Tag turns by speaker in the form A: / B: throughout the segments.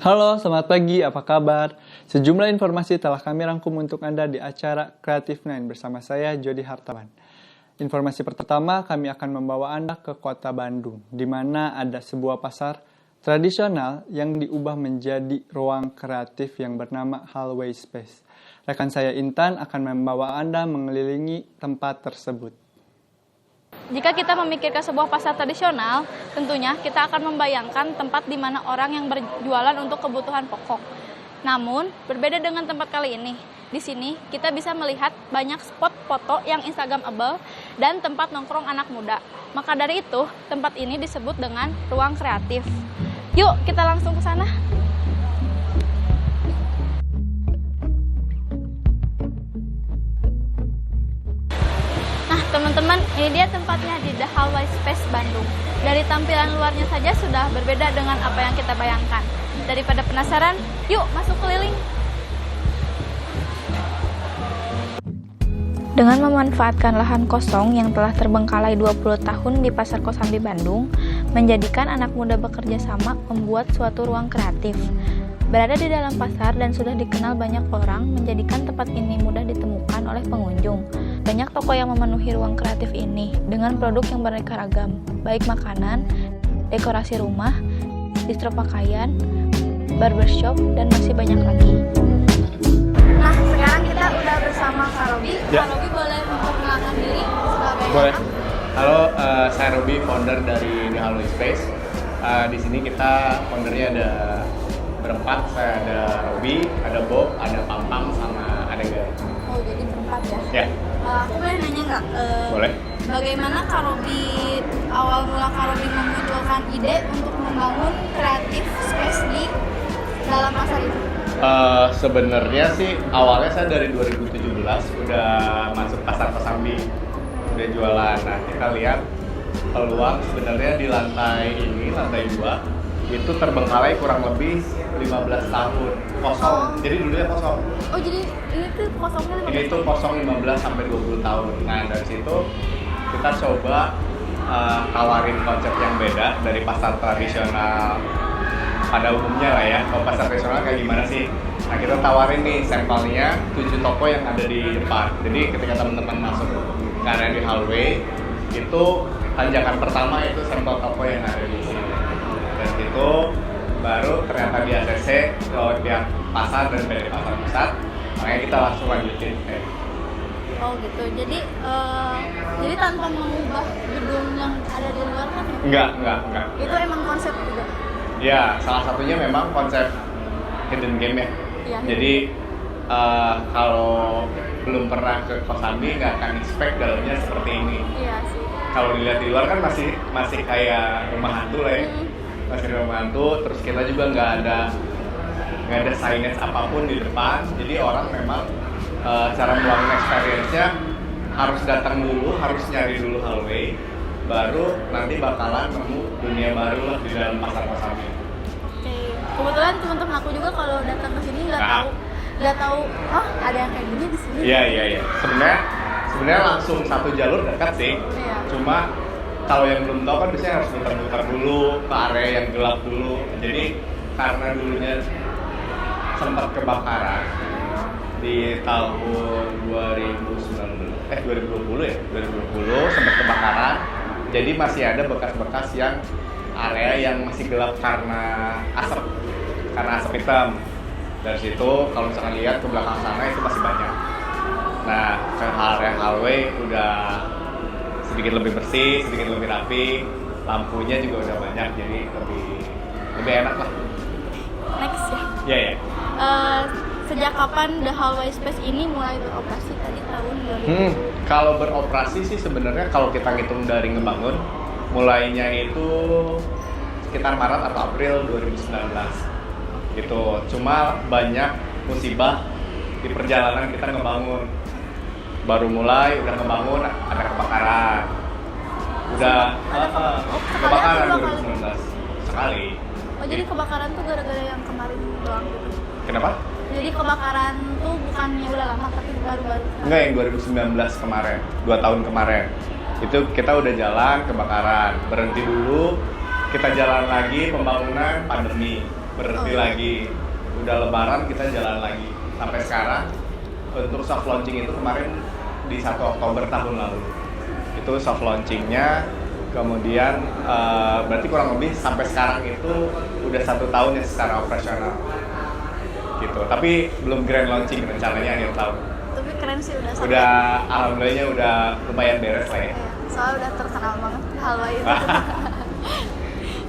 A: Halo, selamat pagi, apa kabar? Sejumlah informasi telah kami rangkum untuk Anda di acara Creative Nine bersama saya, Jody Hartawan. Informasi pertama, kami akan membawa Anda ke kota Bandung, di mana ada sebuah pasar tradisional yang diubah menjadi ruang kreatif yang bernama Hallway Space. Rekan saya Intan akan membawa Anda mengelilingi tempat tersebut.
B: Jika kita memikirkan sebuah pasar tradisional, tentunya kita akan membayangkan tempat di mana orang yang berjualan untuk kebutuhan pokok. Namun, berbeda dengan tempat kali ini. Di sini, kita bisa melihat banyak spot foto yang Instagramable dan tempat nongkrong anak muda. Maka dari itu, tempat ini disebut dengan ruang kreatif. Yuk, kita langsung ke sana. Teman-teman, ini dia tempatnya di The Hallway Space Bandung. Dari tampilan luarnya saja sudah berbeda dengan apa yang kita bayangkan. Daripada penasaran, yuk masuk keliling. Dengan memanfaatkan lahan kosong yang telah terbengkalai 20 tahun di Pasar Kosambi Bandung, menjadikan anak muda bekerja sama membuat suatu ruang kreatif. Berada di dalam pasar dan sudah dikenal banyak orang, menjadikan tempat ini mudah ditemukan oleh pengunjung. Banyak toko yang memenuhi ruang kreatif ini dengan produk yang beraneka ragam, baik makanan, dekorasi rumah, distro pakaian, barbershop, dan masih banyak lagi. Nah, sekarang kita udah bersama Kak Robi.
A: Ya.
B: Kak Robi boleh memperkenalkan diri sebagai
A: Boleh.
C: Halo, saya Robi, founder dari The Hallway Space. Di sini kita foundernya ada berempat. Saya ada Robi, ada Bob, ada Pampang, sama ada Gary.
B: Oh, jadi berempat ya?
C: Ya.
B: Aku boleh nanya nggak?
C: Boleh.
B: Bagaimana Kak Robi, awal mula Kak Robi memunculkan ide untuk membangun kreatif space di dalam pasar itu?
C: Sebenarnya sih awalnya saya dari 2017 udah masuk pasar Kosambi, udah jualan. Nah, kita lihat peluang sebenarnya di lantai 2 itu terbengkalai kurang lebih 15 tahun kosong. Jadi dulunya kosong.
B: Oh, jadi ini tuh kosongnya 15
C: Ini tuh kosong 15 sampai 20 tahun. Nah, dari situ kita coba tawarin konsep yang beda dari pasar tradisional pada umumnya lah ya. Kalau pasar tradisional kayak gimana sih? Nah, kita tawarin nih sampelnya 7 toko yang ada di depan. Jadi ketika teman-teman masuk ke area di hallway, itu tanjakan pertama itu sampel toko yang ada di sini. Dan itu baru ternyata di ACC lewat pihak pasar dan PT Pasar Pusat, makanya kita langsung lanjutin.
B: Oh gitu, jadi tanpa mengubah gedung yang ada di luar kan?
C: Enggak.
B: Itu emang konsep juga?
C: Ya, salah satunya memang konsep hidden game ya.
B: Iya.
C: Jadi kalau belum pernah ke Kosambi nggak akan expect dalamnya seperti ini.
B: Iya sih.
C: Kalau dilihat di luar kan masih kayak rumah hantu lah ya. Masih rumah hantu, terus kita juga nggak ada signage apapun di depan. Jadi orang memang cara membangun experience-nya harus datang dulu, harus nyari dulu hallway, baru nanti bakalan nemu dunia baru lah di dalam pasar Kosambi.
B: Oke, kebetulan teman-teman aku juga kalau datang ke sini nggak tahu, oh ada yang kayak gini di sini.
C: Iya. Sebenarnya langsung satu jalur dekat sih.
B: Iya.
C: Cuma kalau yang belum tahu kan biasanya harus muter-muter dulu ke area yang gelap dulu. Jadi karena dulunya sempat kebakaran di tahun 2020 sempat kebakaran. Jadi masih ada bekas-bekas yang area yang masih gelap karena asap hitam. Dari situ kalau misalkan lihat ke belakang sana itu masih banyak. Nah, ke area hallway udah sedikit lebih bersih, sedikit lebih rapi, lampunya juga udah banyak, jadi lebih enak lah.
B: Next ya.
C: Iya.
B: Sejak kapan The Hallway Space ini mulai beroperasi? Tadi tahun 2000.
C: Kalau beroperasi sih sebenarnya kalau kita ngitung dari ngebangun, mulainya itu sekitar Maret atau April 2019 gitu. Cuma banyak musibah di perjalanan kita ngebangun. Baru mulai udah ngebangun ada kebakaran. Kebakaran 2019 sekali.
B: Oh, jadi kebakaran tuh gara-gara yang kemarin doang gitu?
C: Kenapa?
B: Jadi kebakaran tuh bukannya udah lama tapi baru-baru?
C: Enggak, yang 2019 kemarin, 2 tahun kemarin. Itu kita udah jalan kebakaran, berhenti dulu, kita jalan lagi pembangunan pandemi. berhenti lagi. Udah lebaran kita jalan lagi. Sampai sekarang untuk soft launching itu kemarin di 1 Oktober tahun lalu. Itu soft launchingnya, kemudian berarti kurang lebih sampai sekarang itu udah 1 tahun ya secara operasional. Gitu. Tapi belum grand launching, rencananya akhir tahun.
B: Tapi keren sih udah sampai.
C: Udah alhamdulillahnya udah lumayan beres lah ya.
B: Iya, soalnya udah terkenal banget halwa itu.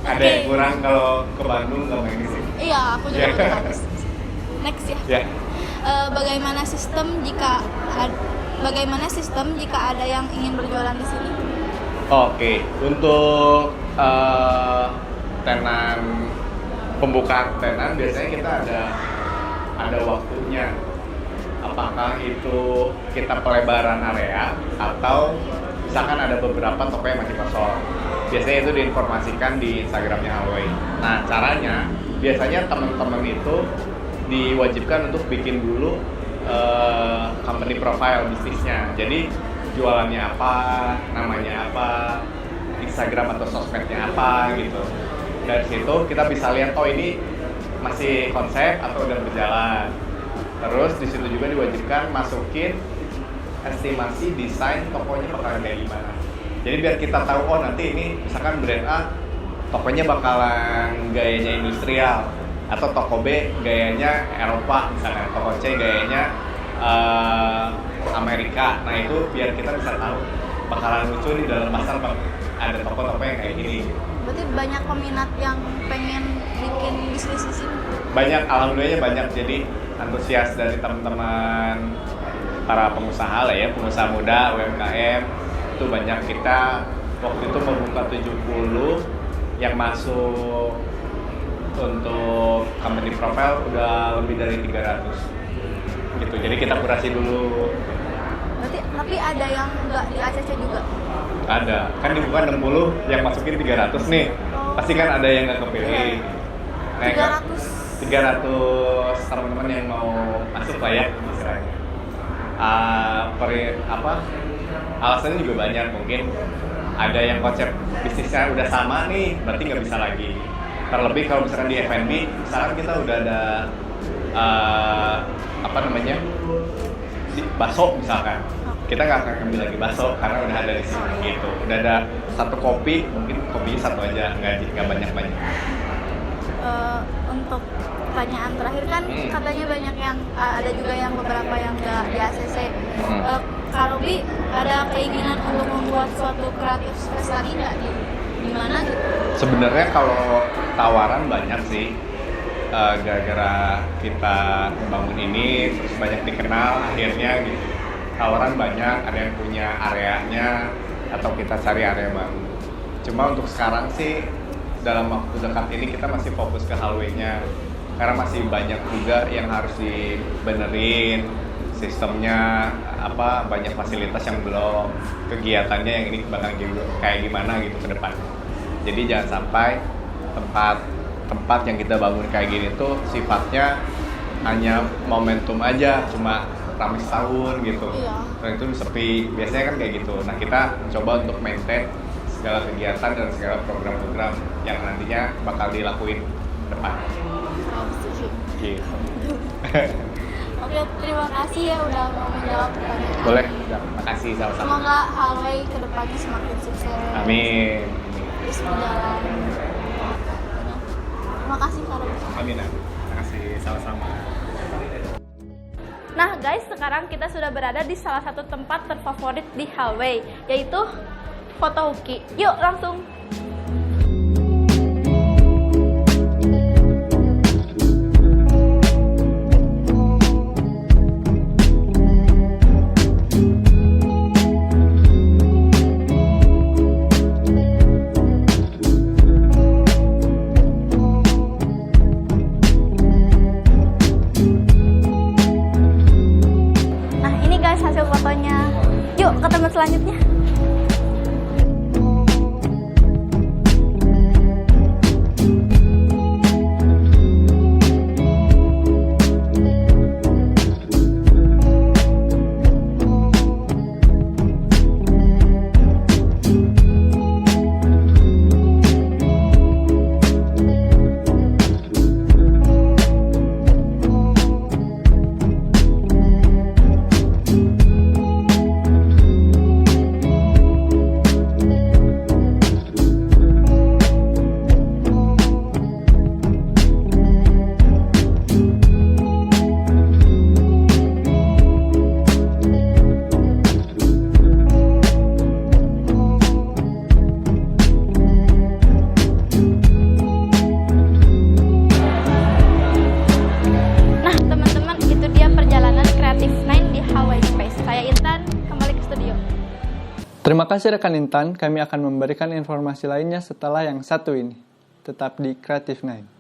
C: Ada yang kurang kalau ke Bandung nggak main di sini.
B: Iya, aku juga udah habis. Next ya.
C: Ya.
B: Bagaimana sistem jika ada yang ingin berjualan di sini?
C: Oke, untuk tenan pembukaan tenan biasanya kita ada waktunya. Apakah itu kita pelebaran area atau misalkan ada beberapa toko yang masih kosong. Biasanya itu diinformasikan di Instagramnya Hallway. Nah, caranya biasanya teman-teman itu diwajibkan untuk bikin dulu company profile bisnisnya. Jadi jualannya apa, namanya apa, Instagram atau sosmednya apa gitu. Dari situ kita bisa lihat, oh ini masih konsep atau udah berjalan. Terus di situ juga diwajibkan masukin estimasi desain tokonya bakalan kayak gimana. Jadi biar kita tahu, oh nanti ini misalkan brand A tokonya bakalan gayanya industrial, atau toko B gayanya Eropa misalnya, toko C gayanya Amerika. Nah itu biar kita bisa tahu bakalan lucu di dalam pasar ada toko-toko yang kayak gini.
B: Berarti banyak peminat yang pengen bikin bisnis di sini?
C: Banyak, alhamdulillahnya banyak. Jadi antusias dari teman-teman para pengusaha lah ya, pengusaha muda, UMKM itu banyak. Kita waktu itu membuka 70 yang masuk untuk company profile udah lebih dari 300 gitu. Jadi kita kurasi dulu.
B: Berarti tapi ada yang nggak di ACC juga?
C: Ada, kan dibuka 60 yang masukin 300 nih. Pasti kan ada yang nggak kepilih. Nah, 300 teman-teman yang mau masuk lah ya istilahnya. Alasannya juga banyak. Mungkin ada yang konsep bisnisnya udah sama nih, berarti nggak bisa lagi. Terlebih kalau misalkan di F&B, misalkan kita udah ada bakso misalkan, kita nggak akan ambil lagi bakso karena udah ada di sini gitu. Udah ada satu kopi, mungkin kopinya satu aja, nggak banyak-banyak.
B: Untuk pertanyaan terakhir kan katanya banyak yang ada juga yang beberapa yang nggak di ACC. Kak Robi ada keinginan untuk membuat suatu kreatif space lagi nggak di mana gitu?
C: Sebenarnya kalau tawaran banyak sih, gara-gara kita membangun ini terus banyak dikenal akhirnya gitu. Tawaran banyak, ada yang punya areanya atau kita cari area baru. Cuma untuk sekarang sih dalam waktu dekat ini kita masih fokus ke hallway-nya karena masih banyak juga yang harus dibenerin sistemnya, banyak fasilitas yang belum, kegiatannya yang ini bakal kayak gimana gitu ke depan. Jadi jangan sampai tempat yang kita bangun kayak gini tuh sifatnya hanya momentum aja, cuma ramai setahun gitu.
B: Iya.
C: Dan itu sepi, biasanya kan kayak gitu. Nah kita mencoba untuk maintain segala kegiatan dan segala program-program yang nantinya bakal dilakuin ke depan. Gitu.
B: Oke, terima kasih ya udah mau menjawab pertanyaan.
C: Boleh, makasih sama-sama.
B: Semoga Hallway kedepannya semakin sukses.
C: Amin.
B: Terus berjalan. Terima kasih Kak Robi.
C: Amin. Makasih sama-sama.
B: Nah guys, sekarang kita sudah berada di salah satu tempat terfavorit di Hallway, yaitu Foto Uki. Yuk langsung. Nah ini guys hasil fotonya. Yuk ke tempat selanjutnya.
A: Terima kasih rekan Intan, kami akan memberikan informasi lainnya setelah yang satu ini. Tetap di Creative Nine.